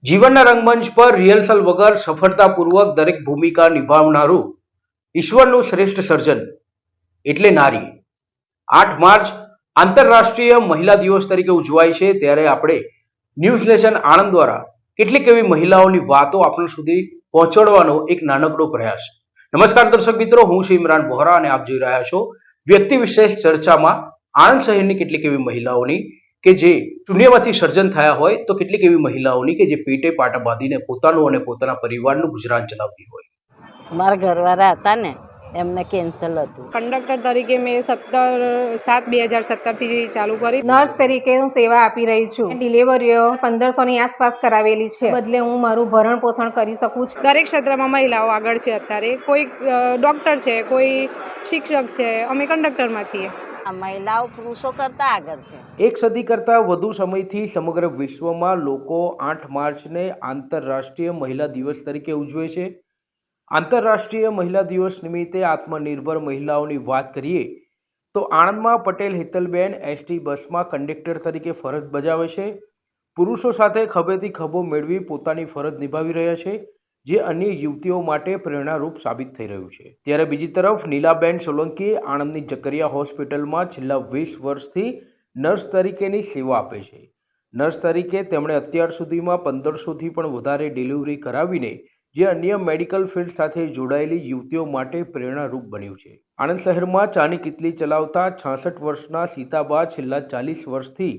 જીવનના રંગમંચ પર રિહર્સલ વગર સફળતાપૂર્વક દરેક ભૂમિકા નિભાવનારું ઈશ્વરનું શ્રેષ્ઠ સર્જન એટલે નારી. 8 માર્ચ આંતરરાષ્ટ્રીય મહિલા દિવસ તરીકે ઉજવાય છે, ત્યારે આપણે ન્યૂઝ નેશન આણંદ દ્વારા કેટલીક એવી મહિલાઓની વાતો આપણા સુધી પહોંચાડવાનો એક નાનકડો પ્રયાસ. નમસ્કાર દર્શક મિત્રો, હું છું ઇમરાન બોહરા અને આપ જોઈ રહ્યા છો વ્યક્તિ વિશેષ ચર્ચામાં આણંદ શહેરની કેટલીક એવી મહિલાઓની કે જે શૂન્યમાંથી સર્જન થયા હોય, તો કેટલીક એવી મહિલાઓની કે જે પેટે પાટા બાંધીને પોતાનું અને પોતાના પરિવારનું ગુજરાન ચલાવતી હોય. મારા ઘરવાળા હતા ને, એમને કેન્સર હતું. કંડક્ટર તરીકે મેં 17/7/2017 થી ચાલુ કરી. નર્સ તરીકે હું સેવા આપી રહી છું. ડિલિવરીઓ 1500ની આસપાસ કરાવેલી છે. બદલે હું મારું ભરણ પોષણ કરી શકું છું. દરેક ક્ષેત્રમાં મહિલાઓ આગળ છે. અત્યારે કોઈ ડૉક્ટર છે, કોઈ શિક્ષક છે, અમે કંડક્ટરમાં છીએ. મહિલાઓ પુરુષો કરતા આગળ છે. એક સદી કરતાં વધુ સમયથી સમગ્ર વિશ્વમાં લોકો 8 માર્ચને આંતરરાષ્ટ્રીય મહિલા દિવસ તરીકે ઉજવે છે. આંતરરાષ્ટ્રીય મહિલા દિવસ નિમિત્તે આત્મનિર્ભર મહિલાઓની વાત કરીએ તો આણંદમાં પટેલ હેતલબેન એસટી બસમાં કંડક્ટર તરીકે ફરજ બજાવે છે. પુરુષો સાથે ખભેથી ખભો મેળવી પોતાની ફરજ નિભાવી રહ્યા છે, જે અન્ય યુવતીઓ માટે પ્રેરણારૂપ સાબિત થઈ રહ્યું છે. ત્યારે બીજી તરફ નીલાબેન સોલંકી આણંદની જકરિયા હોસ્પિટલમાં છેલ્લા 20 વર્ષથી નર્સ તરીકેની સેવા આપે છે. નર્સ તરીકે તેમણે અત્યાર સુધીમાં 1500થી પણ વધારે ડિલિવરી કરાવીને જે અન્ય મેડિકલ ફિલ્ડ સાથે જોડાયેલી યુવતીઓ માટે પ્રેરણારૂપ બન્યું છે. આણંદ શહેરમાં ચાની કિટલી ચલાવતા 66 વર્ષના સીતાબા છેલ્લા 40 વર્ષથી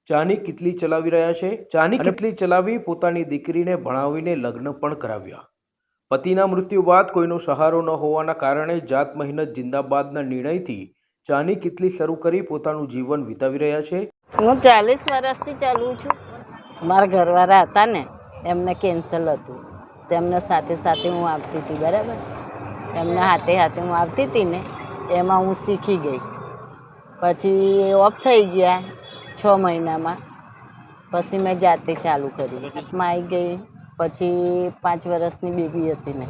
ચાની કિટલી ચલાવી રહ્યા છે. ચાની કિટલી ચલાવી પોતાની દીકરીને ભણાવીને લગ્ન પણ કરાવ્યા. પતિના મૃત્યુ બાદ કોઈનો સહારો ન હોવાના કારણે જાત મહેનત જિંદાબાદના નિર્ણયથી ચાની કિટલી શરૂ કરી પોતાનું જીવન વિતાવી રહ્યા છે. હું 40 વર્ષથી ચાલું છું. મારા ઘરવાળા હતા ને, એમને કેન્સર હતું. તેમને સાથે સાથે હું આવતી હતી, બરાબર. એમના હાથે હું આવતી હતી ને, એમાં હું શીખી ગઈ. પછી ઓફ થઈ ગયા 6 મહિનામાં. પછી મેં જાતે ચાલુ કરી. આવી ગઈ. પછી 5 વર્ષની બેબી હતી ને,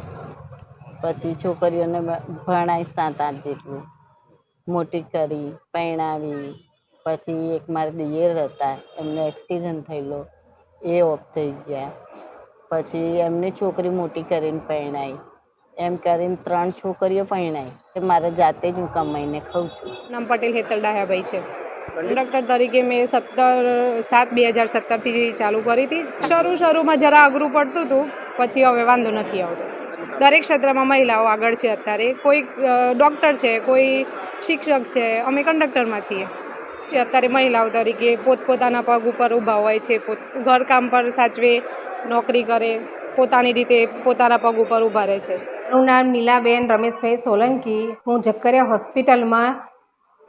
પછી છોકરીઓને ભણાવી 7-8 જેટલું મોટી કરી, પરણાવી. પછી એક મારા દિયર હતા, એમને એક્સિડન્ટ થયેલો, એ ઓફ થઈ ગયા. પછી એમની છોકરી મોટી કરીને પરણાવી. એમ કરીને 3 છોકરીઓ પરણાવી. મારે જાતે જ હું કમાઈને ખાઉં છું. નામ પટેલ હેતલ ડાહ્યાભાઈ છે. કંડક્ટર તરીકે મેં 17/7/2017 થી ચાલુ કરી હતી. શરૂમાં જરા અઘરું પડતું હતું, પછી હવે વાંધો નથી આવતો. દરેક ક્ષેત્રમાં મહિલાઓ આગળ છે. અત્યારે કોઈ ડૉક્ટર છે, કોઈ શિક્ષક છે, અમે કંડક્ટરમાં છીએ. અત્યારે મહિલાઓ તરીકે પોતપોતાના પગ ઉપર ઊભા હોય છે, ઘરકામ પર સાચવે, નોકરી કરે, પોતાની રીતે પોતાના પગ ઉપર ઊભા રહે છે. મારું નામ નીલાબેન રમેશભાઈ સોલંકી. હું જકરિયા હોસ્પિટલમાં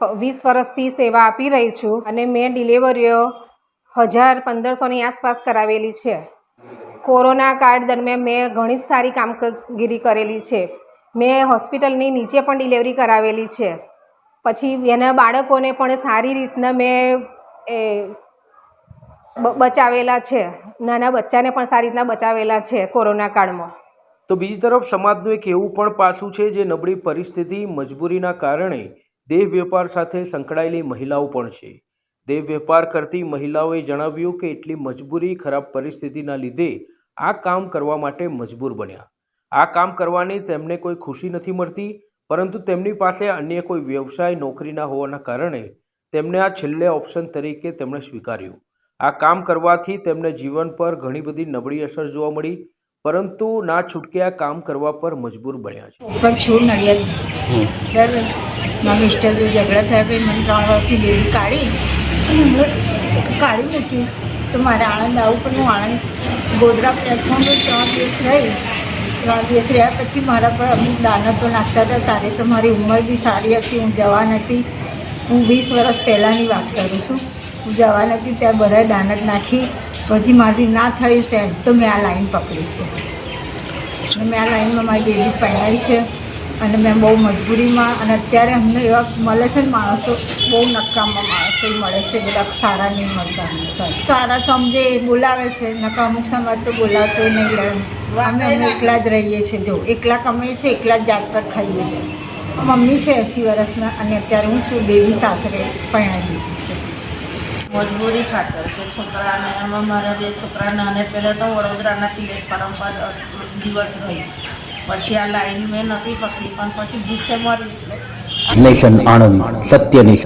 20 વર્ષથી સેવા આપી રહી છું અને મેં ડિલિવરીઓ 1000-1500ની આસપાસ કરાવેલી છે. કોરોના કાળ દરમિયાન મેં ઘણી જ સારી કામગીરી કરેલી છે. મેં હોસ્પિટલની નીચે પણ ડિલિવરી કરાવેલી છે. પછી એના બાળકોને પણ સારી રીતના મેં બચાવેલા છે. નાના બચ્ચાને પણ સારી રીતના બચાવેલા છે કોરોના કાળમાં. તો બીજી તરફ સમાજનું એક એવું પણ પાસું છે જે નબળી પરિસ્થિતિ, મજબૂરીના કારણે દેહ વેપાર સાથે સંકળાયેલી મહિલાઓ પણ છે. દેહ વેપાર કરતી મહિલાઓએ જણાવ્યું કે એટલી મજબૂરી, ખરાબ પરિસ્થિતિના લીધે આ કામ કરવા માટે મજબૂર બન્યા. આ કામ કરવાની તેમને કોઈ ખુશી નથી મળતી, પરંતુ તેમની પાસે અન્ય કોઈ વ્યવસાય, નોકરી ના હોવાના કારણે તેમને આ છેલ્લે ઓપ્શન તરીકે તેમણે સ્વીકાર્યું. આ કામ કરવાથી તેમને જીવન પર ઘણી બધી નબળી અસર જોવા મળી, પરંતુ ના છૂટકે આ કામ કરવા પર મજબૂર બન્યા છે. પણ છું નડિયાદ, બરાબર. મારા મિસ્ટર જો ઝઘડા થયા, પછી મને 3 વર્ષની બેબી કાઢી મૂકી. તો મારે આણંદ આવું, પણ હું આણંદ ગોધરા પ્લેટફોર્મ પર 3 દિવસ રહી. 3 દિવસ રહ્યા પછી મારા પર અમુક દાનતો નાખતા હતા. ત્યારે તો મારી ઉંમર બી સારી હતી, હું જવાન હતી. હું 20 વર્ષ પહેલાંની વાત કરું છું. હું જવાન હતી ત્યાં બધાએ દાનત નાખી. પછી મારાથી ના થયું છે તો મેં આ લાઈન પકડી છે. અને મેં આ લાઈનમાં મારી બેબી પરણાવી છે. અને મેં બહુ મજબૂરીમાં, અને અત્યારે અમને એવા મળે છે ને માણસો, બહુ નકામા માણસો મળે છે, બધા સારા નહીં મળતા. સારા સમજે બોલાવે છે, નકા અમુક સમય તો બોલાવતો નહીં લે. અમે એકલા જ રહીએ છીએ. જો એકલા કમાઈએ છીએ, એકલા જ જાત પર ખાઈએ છીએ. મમ્મી છે 80 વર્ષના, અને અત્યારે હું છું. બેબી સાસરે પરણાવી દીધી છે. મજબૂરી ખાતર કે છોકરાને એમાં મારા 2 છોકરાને અને પહેલાં તો વડોદરાના તિલક પરંપરા દિવસ રહી, પછી આ લાઈન મેં નથી પકડી, પણ પછી ભૂખે મરી એટલે નેશન આણંદ સત્યની